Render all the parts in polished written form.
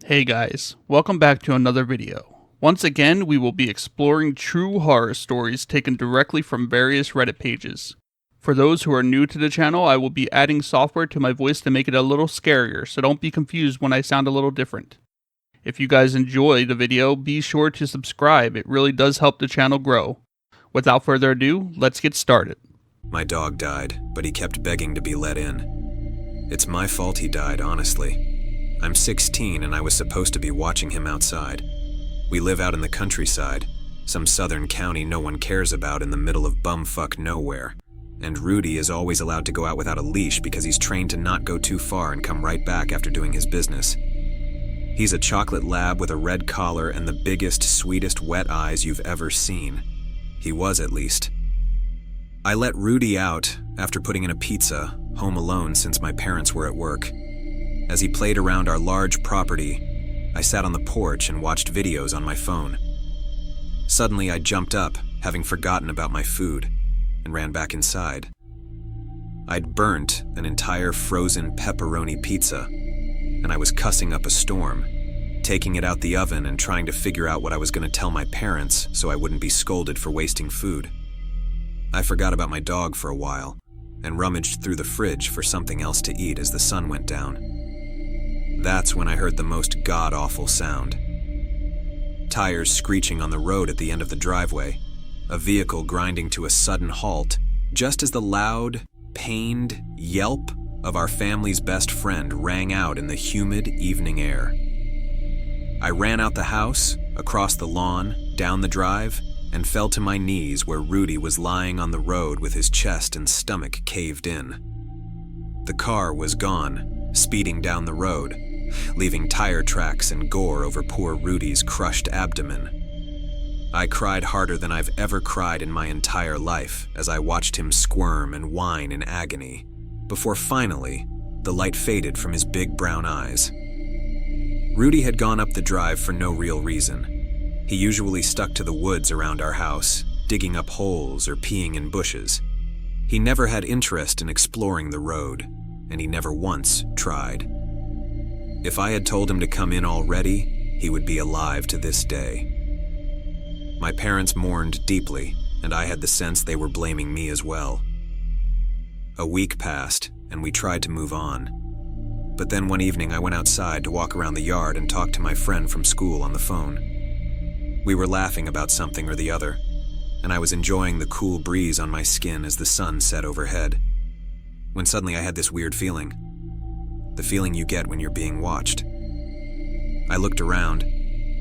Hey guys, welcome back to another video. Once again, we will be exploring true horror stories taken directly from various Reddit pages. For those who are new to the channel, I will be adding software to my voice to make it a little scarier, so don't be confused when I sound a little different. If you guys enjoy the video, be sure to subscribe, it really does help the channel grow. Without further ado, let's get started. My dog died, but he kept begging to be let in. It's my fault he died, honestly. I'm 16 and I was supposed to be watching him outside. We live out in the countryside, some southern county no one cares about in the middle of bumfuck nowhere. And Rudy is always allowed to go out without a leash because he's trained to not go too far and come right back after doing his business. He's a chocolate lab with a red collar and the biggest, sweetest wet eyes you've ever seen. He was, at least. I let Rudy out after putting in a pizza, home alone since my parents were at work. As he played around our large property, I sat on the porch and watched videos on my phone. Suddenly, I jumped up, having forgotten about my food, and ran back inside. I'd burnt an entire frozen pepperoni pizza, and I was cussing up a storm, taking it out the oven and trying to figure out what I was going to tell my parents so I wouldn't be scolded for wasting food. I forgot about my dog for a while, and rummaged through the fridge for something else to eat as the sun went down. That's when I heard the most god-awful sound. Tires screeching on the road at the end of the driveway, a vehicle grinding to a sudden halt, just as the loud, pained yelp of our family's best friend rang out in the humid evening air. I ran out the house, across the lawn, down the drive, and fell to my knees where Rudy was lying on the road with his chest and stomach caved in. The car was gone, speeding down the road, leaving tire tracks and gore over poor Rudy's crushed abdomen. I cried harder than I've ever cried in my entire life as I watched him squirm and whine in agony, before finally, the light faded from his big brown eyes. Rudy had gone up the drive for no real reason. He usually stuck to the woods around our house, digging up holes or peeing in bushes. He never had interest in exploring the road, and he never once tried. If I had told him to come in already, he would be alive to this day. My parents mourned deeply, and I had the sense they were blaming me as well. A week passed, and we tried to move on. But then one evening I went outside to walk around the yard and talk to my friend from school on the phone. We were laughing about something or the other, and I was enjoying the cool breeze on my skin as the sun set overhead, when suddenly I had this weird feeling. The feeling you get when you're being watched. I looked around,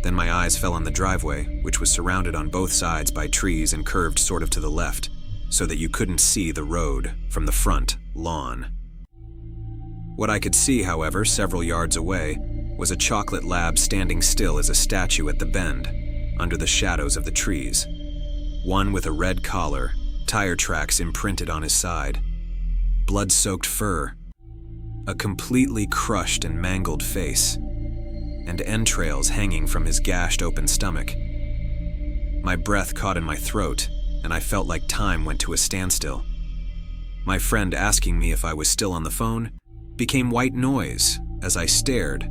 then my eyes fell on the driveway, which was surrounded on both sides by trees and curved sort of to the left, so that you couldn't see the road from the front lawn. What I could see, however, several yards away, was a chocolate lab standing still as a statue at the bend, under the shadows of the trees. One with a red collar, tire tracks imprinted on his side, blood-soaked fur, a completely crushed and mangled face, and entrails hanging from his gashed open stomach. My breath caught in my throat, and I felt like time went to a standstill. My friend asking me if I was still on the phone became white noise as I stared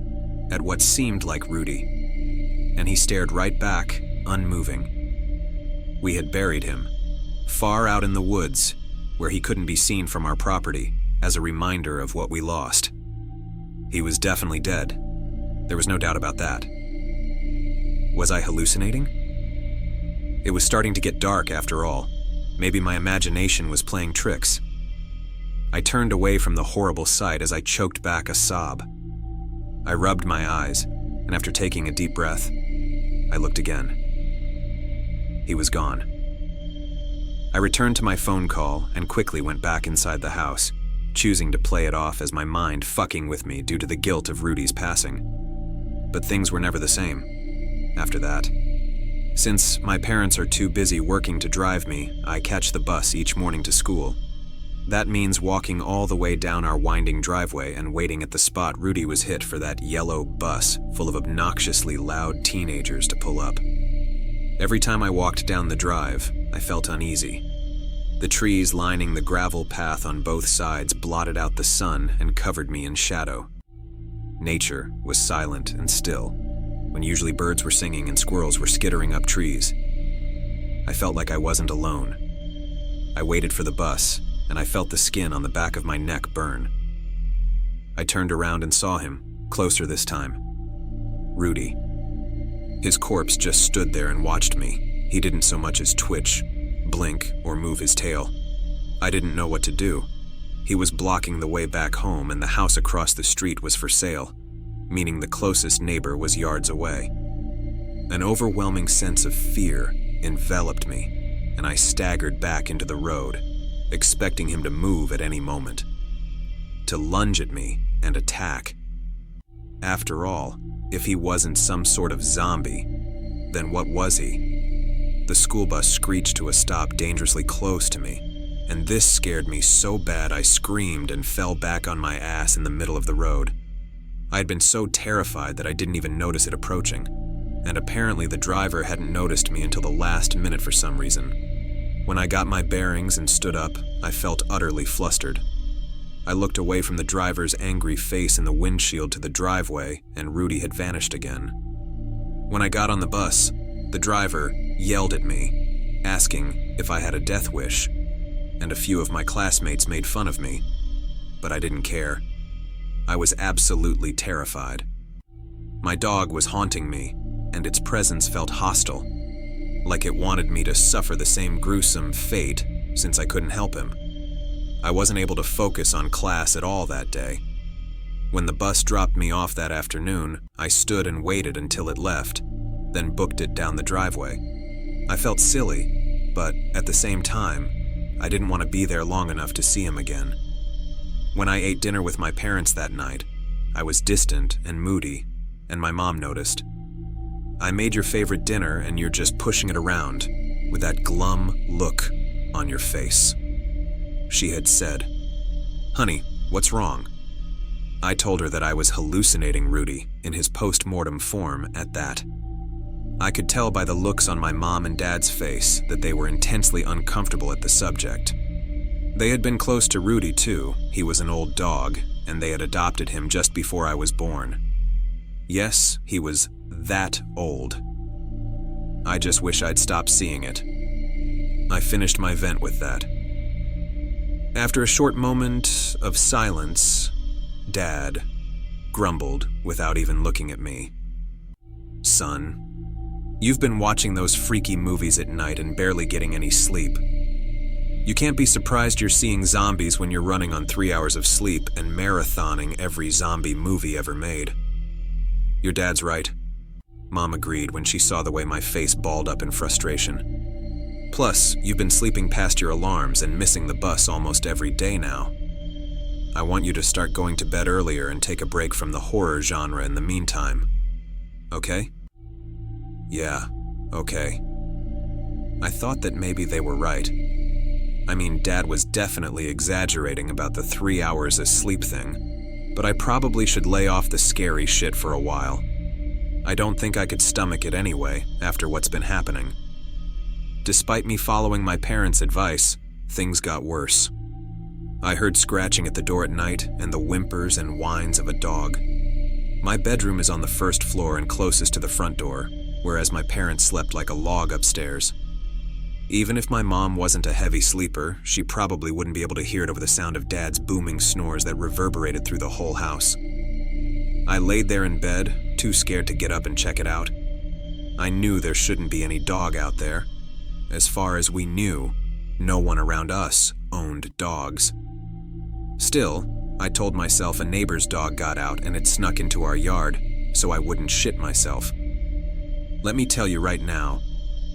at what seemed like Rudy, and he stared right back, unmoving. We had buried him, far out in the woods, where he couldn't be seen from our property, as a reminder of what we lost. He was definitely dead. There was no doubt about that. Was I hallucinating? It was starting to get dark after all. Maybe my imagination was playing tricks. I turned away from the horrible sight as I choked back a sob. I rubbed my eyes, and after taking a deep breath, I looked again. He was gone. I returned to my phone call and quickly went back inside the house, choosing to play it off as my mind fucking with me due to the guilt of Rudy's passing. But things were never the same after that. Since my parents are too busy working to drive me, I catch the bus each morning to school. That means walking all the way down our winding driveway and waiting at the spot Rudy was hit for that yellow bus full of obnoxiously loud teenagers to pull up. Every time I walked down the drive, I felt uneasy. The trees lining the gravel path on both sides blotted out the sun and covered me in shadow. Nature was silent and still, when usually birds were singing and squirrels were skittering up trees. I felt like I wasn't alone. I waited for the bus, and I felt the skin on the back of my neck burn. I turned around and saw him, closer this time. Rudy. His corpse just stood there and watched me. He didn't so much as twitch, blink, or move his tail. I didn't know what to do. He was blocking the way back home, and the house across the street was for sale, meaning the closest neighbor was yards away. An overwhelming sense of fear enveloped me, and I staggered back into the road, expecting him to move at any moment, to lunge at me and attack. After all, if he wasn't some sort of zombie, then what was he? The school bus screeched to a stop dangerously close to me, and this scared me so bad I screamed and fell back on my ass in the middle of the road. I had been so terrified that I didn't even notice it approaching, and apparently the driver hadn't noticed me until the last minute for some reason. When I got my bearings and stood up, I felt utterly flustered. I looked away from the driver's angry face in the windshield to the driveway, and Rudy had vanished again. When I got on the bus, the driver yelled at me, asking if I had a death wish, and a few of my classmates made fun of me, but I didn't care. I was absolutely terrified. My dog was haunting me, and its presence felt hostile, like it wanted me to suffer the same gruesome fate since I couldn't help him. I wasn't able to focus on class at all that day. When the bus dropped me off that afternoon, I stood and waited until it left, then booked it down the driveway. I felt silly, but at the same time, I didn't want to be there long enough to see him again. When I ate dinner with my parents that night, I was distant and moody, and my mom noticed. "I made your favorite dinner and you're just pushing it around with that glum look on your face," she had said. "Honey, what's wrong?" I told her that I was hallucinating Rudy in his post-mortem form at that. I could tell by the looks on my mom and dad's face that they were intensely uncomfortable at the subject. They had been close to Rudy too. He was an old dog, and they had adopted him just before I was born. Yes, he was that old. I just wish I'd stopped seeing it. I finished my vent with that. After a short moment of silence, Dad grumbled without even looking at me. "Son, you've been watching those freaky movies at night and barely getting any sleep. You can't be surprised you're seeing zombies when you're running on 3 hours of sleep and marathoning every zombie movie ever made." "Your dad's right," Mom agreed when she saw the way my face balled up in frustration. "Plus, you've been sleeping past your alarms and missing the bus almost every day now. I want you to start going to bed earlier and take a break from the horror genre in the meantime. Okay?" "Yeah, okay." I thought that maybe they were right. I mean, Dad was definitely exaggerating about the 3 hours of sleep thing, but I probably should lay off the scary shit for a while. I don't think I could stomach it anyway, after what's been happening. Despite me following my parents' advice, things got worse. I heard scratching at the door at night and the whimpers and whines of a dog. My bedroom is on the first floor and closest to the front door, whereas my parents slept like a log upstairs. Even if my mom wasn't a heavy sleeper, she probably wouldn't be able to hear it over the sound of Dad's booming snores that reverberated through the whole house. I laid there in bed, too scared to get up and check it out. I knew there shouldn't be any dog out there. As far as we knew, no one around us owned dogs. Still, I told myself a neighbor's dog got out and it snuck into our yard, so I wouldn't shit myself. Let me tell you right now,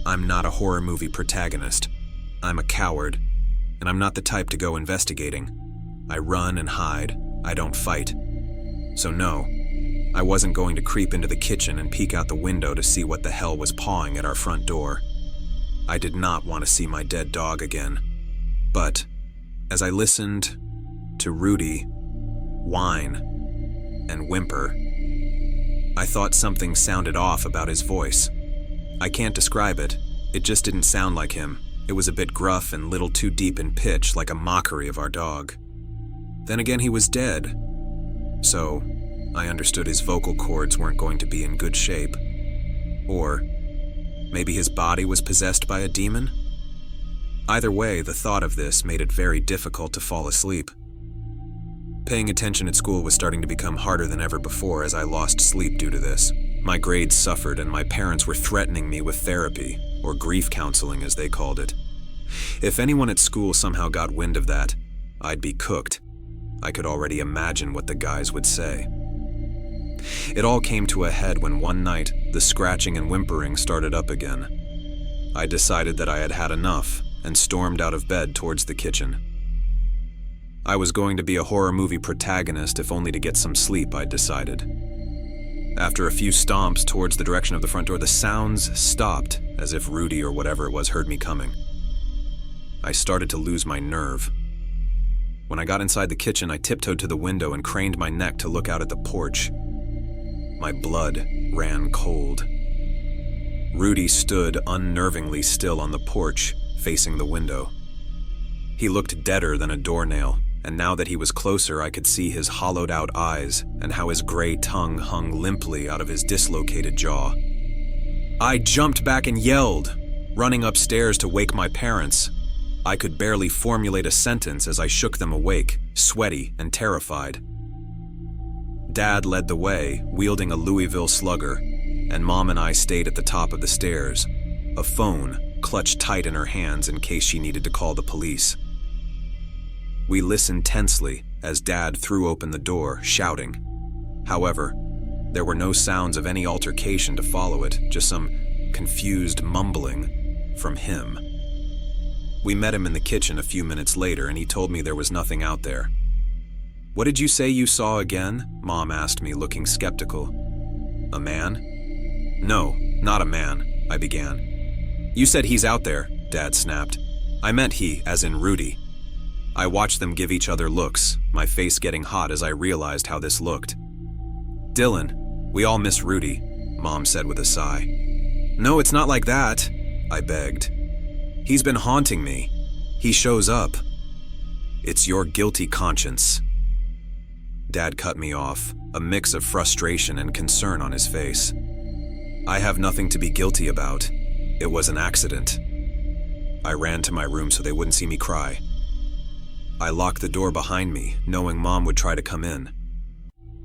I'm not a horror movie protagonist. I'm a coward, and I'm not the type to go investigating. I run and hide. I don't fight. So no, I wasn't going to creep into the kitchen and peek out the window to see what the hell was pawing at our front door. I did not want to see my dead dog again. But as I listened to Rudy whine and whimper, I thought something sounded off about his voice. I can't describe it. It just didn't sound like him. It was a bit gruff and little too deep in pitch, like a mockery of our dog. Then again, he was dead. So, I understood his vocal cords weren't going to be in good shape. Or maybe his body was possessed by a demon? Either way, the thought of this made it very difficult to fall asleep. Paying attention at school was starting to become harder than ever before as I lost sleep due to this. My grades suffered and my parents were threatening me with therapy, or grief counseling as they called it. If anyone at school somehow got wind of that, I'd be cooked. I could already imagine what the guys would say. It all came to a head when one night, the scratching and whimpering started up again. I decided that I had had enough and stormed out of bed towards the kitchen. I was going to be a horror movie protagonist if only to get some sleep, I'd decided. After a few stomps towards the direction of the front door, the sounds stopped, as if Rudy or whatever it was heard me coming. I started to lose my nerve. When I got inside the kitchen, I tiptoed to the window and craned my neck to look out at the porch. My blood ran cold. Rudy stood unnervingly still on the porch, facing the window. He looked deader than a doornail, and now that he was closer, I could see his hollowed-out eyes and how his gray tongue hung limply out of his dislocated jaw. I jumped back and yelled, running upstairs to wake my parents. I could barely formulate a sentence as I shook them awake, sweaty and terrified. Dad led the way, wielding a Louisville Slugger, and Mom and I stayed at the top of the stairs, a phone clutched tight in her hands in case she needed to call the police. We listened tensely as Dad threw open the door, shouting. However, there were no sounds of any altercation to follow it, just some confused mumbling from him. We met him in the kitchen a few minutes later, and he told me there was nothing out there. "What did you say you saw again?" Mom asked me, looking skeptical. "A man?" "No, not a man," I began. "You said he's out there," Dad snapped. "I meant he, as in Rudy." I watched them give each other looks, my face getting hot as I realized how this looked. "Dylan, we all miss Rudy," Mom said with a sigh. "No, it's not like that," I begged. "He's been haunting me. He shows up." "It's your guilty conscience." Dad cut me off, a mix of frustration and concern on his face. "I have nothing to be guilty about. It was an accident." I ran to my room so they wouldn't see me cry. I locked the door behind me, knowing Mom would try to come in.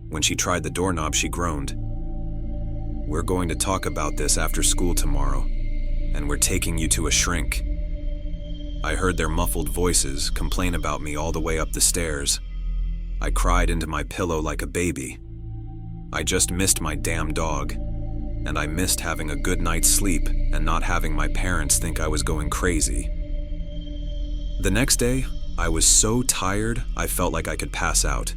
When she tried the doorknob, she groaned. "We're going to talk about this after school tomorrow, and we're taking you to a shrink." I heard their muffled voices complain about me all the way up the stairs. I cried into my pillow like a baby. I just missed my damn dog, and I missed having a good night's sleep and not having my parents think I was going crazy. The next day, I was so tired I felt like I could pass out.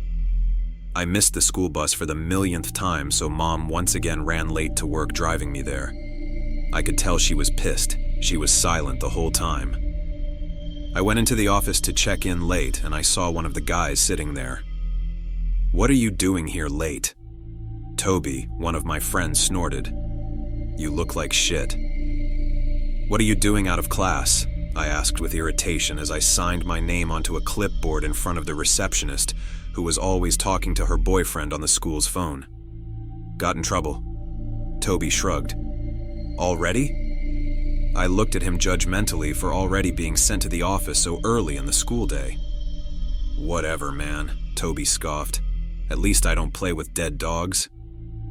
I missed the school bus for the millionth time, so Mom once again ran late to work driving me there. I could tell she was pissed. She was silent the whole time. I went into the office to check in late, and I saw one of the guys sitting there. "What are you doing here late?" Toby, one of my friends, snorted. "You look like shit." "What are you doing out of class?" I asked with irritation as I signed my name onto a clipboard in front of the receptionist, who was always talking to her boyfriend on the school's phone. "Got in trouble." Toby shrugged. "Already?" I looked at him judgmentally for already being sent to the office so early in the school day. "Whatever, man," Toby scoffed. "At least I don't play with dead dogs."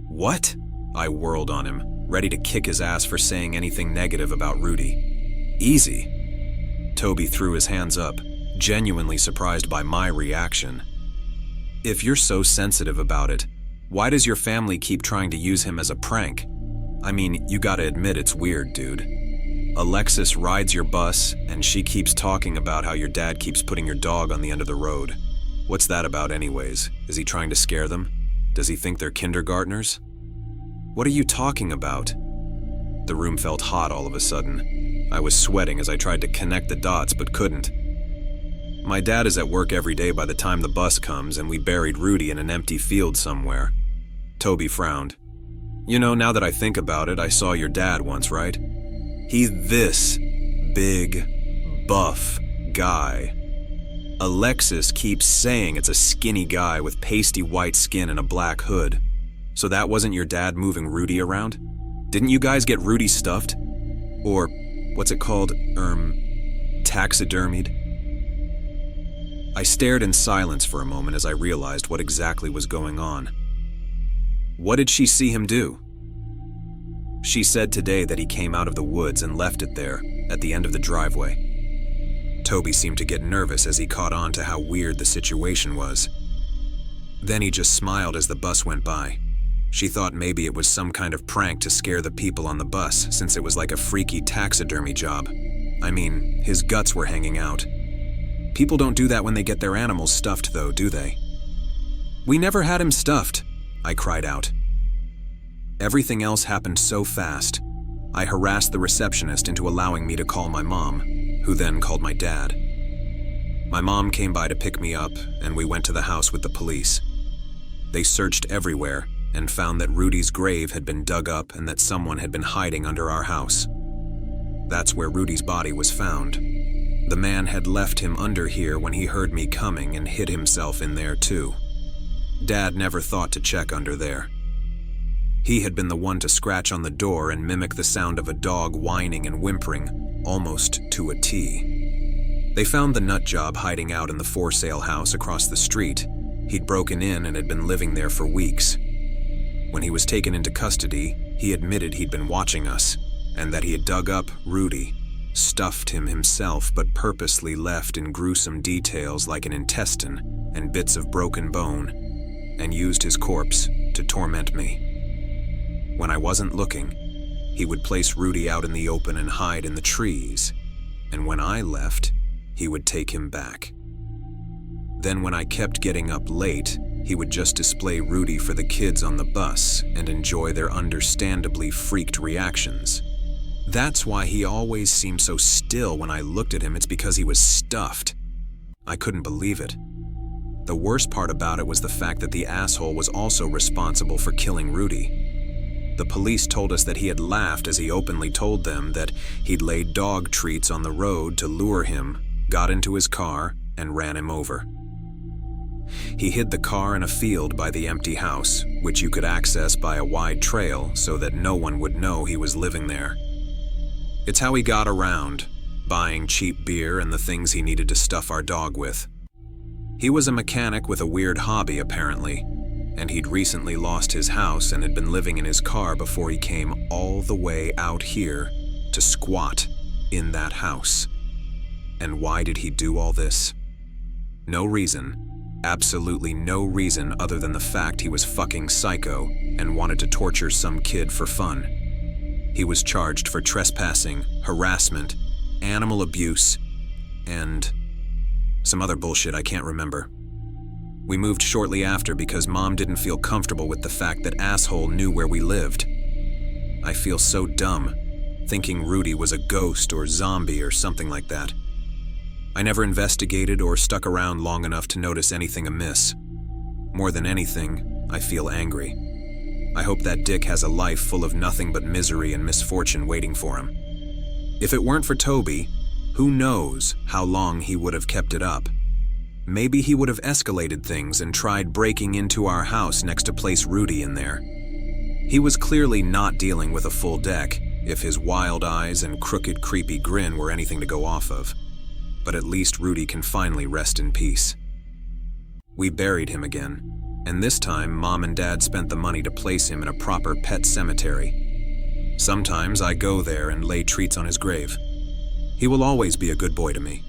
"What?" I whirled on him, ready to kick his ass for saying anything negative about Rudy. "Easy." Toby threw his hands up, genuinely surprised by my reaction. "If you're so sensitive about it, why does your family keep trying to use him as a prank? I mean, you gotta admit it's weird, dude. Alexis rides your bus, and she keeps talking about how your dad keeps putting your dog on the end of the road. What's that about anyways? Is he trying to scare them? Does he think they're kindergartners? What are you talking about?" The room felt hot all of a sudden. I was sweating as I tried to connect the dots but couldn't. "My dad is at work every day by the time the bus comes, and we buried Rudy in an empty field somewhere." Toby frowned. "You know, now that I think about it, I saw your dad once, right? He's this big, buff guy. Alexis keeps saying it's a skinny guy with pasty white skin and a black hood. So that wasn't your dad moving Rudy around? Didn't you guys get Rudy stuffed? Or, what's it called, taxidermied? I stared in silence for a moment as I realized what exactly was going on. What did she see him do? She said today that he came out of the woods and left it there, at the end of the driveway. Toby seemed to get nervous as he caught on to how weird the situation was. Then he just smiled as the bus went by. She thought maybe it was some kind of prank to scare the people on the bus, since it was like a freaky taxidermy job. I mean, his guts were hanging out. People don't do that when they get their animals stuffed though, do they? We never had him stuffed, I cried out. Everything else happened so fast. I harassed the receptionist into allowing me to call my mom, who then called my dad. My mom came by to pick me up, and we went to the house with the police. They searched everywhere and found that Rudy's grave had been dug up and that someone had been hiding under our house. That's where Rudy's body was found. The man had left him under here when he heard me coming and hid himself in there too. Dad never thought to check under there. He had been the one to scratch on the door and mimic the sound of a dog whining and whimpering, almost to a T. They found the nut job hiding out in the for sale house across the street. He'd broken in and had been living there for weeks. When he was taken into custody, he admitted he'd been watching us, and that he had dug up Rudy, stuffed him himself, but purposely left in gruesome details like an intestine and bits of broken bone, and used his corpse to torment me. When I wasn't looking, he would place Rudy out in the open and hide in the trees, and when I left, he would take him back. Then when I kept getting up late, he would just display Rudy for the kids on the bus and enjoy their understandably freaked reactions. That's why he always seemed so still when I looked at him. It's because he was stuffed. I couldn't believe it. The worst part about it was the fact that the asshole was also responsible for killing Rudy. The police told us that he had laughed as he openly told them that he'd laid dog treats on the road to lure him, got into his car, and ran him over. He hid the car in a field by the empty house, which you could access by a wide trail so that no one would know he was living there. It's how he got around, buying cheap beer and the things he needed to stuff our dog with. He was a mechanic with a weird hobby, apparently, and he'd recently lost his house and had been living in his car before he came all the way out here to squat in that house. And why did he do all this? No reason, absolutely no reason other than the fact he was fucking psycho and wanted to torture some kid for fun. He was charged for trespassing, harassment, animal abuse, and some other bullshit I can't remember. We moved shortly after because Mom didn't feel comfortable with the fact that asshole knew where we lived. I feel so dumb, thinking Rudy was a ghost or zombie or something like that. I never investigated or stuck around long enough to notice anything amiss. More than anything, I feel angry. I hope that dick has a life full of nothing but misery and misfortune waiting for him. If it weren't for Toby, who knows how long he would have kept it up. Maybe he would have escalated things and tried breaking into our house next to place Rudy in there. He was clearly not dealing with a full deck, if his wild eyes and crooked, creepy grin were anything to go off of. But at least Rudy can finally rest in peace. We buried him again, and this time Mom and Dad spent the money to place him in a proper pet cemetery. Sometimes I go there and lay treats on his grave. He will always be a good boy to me.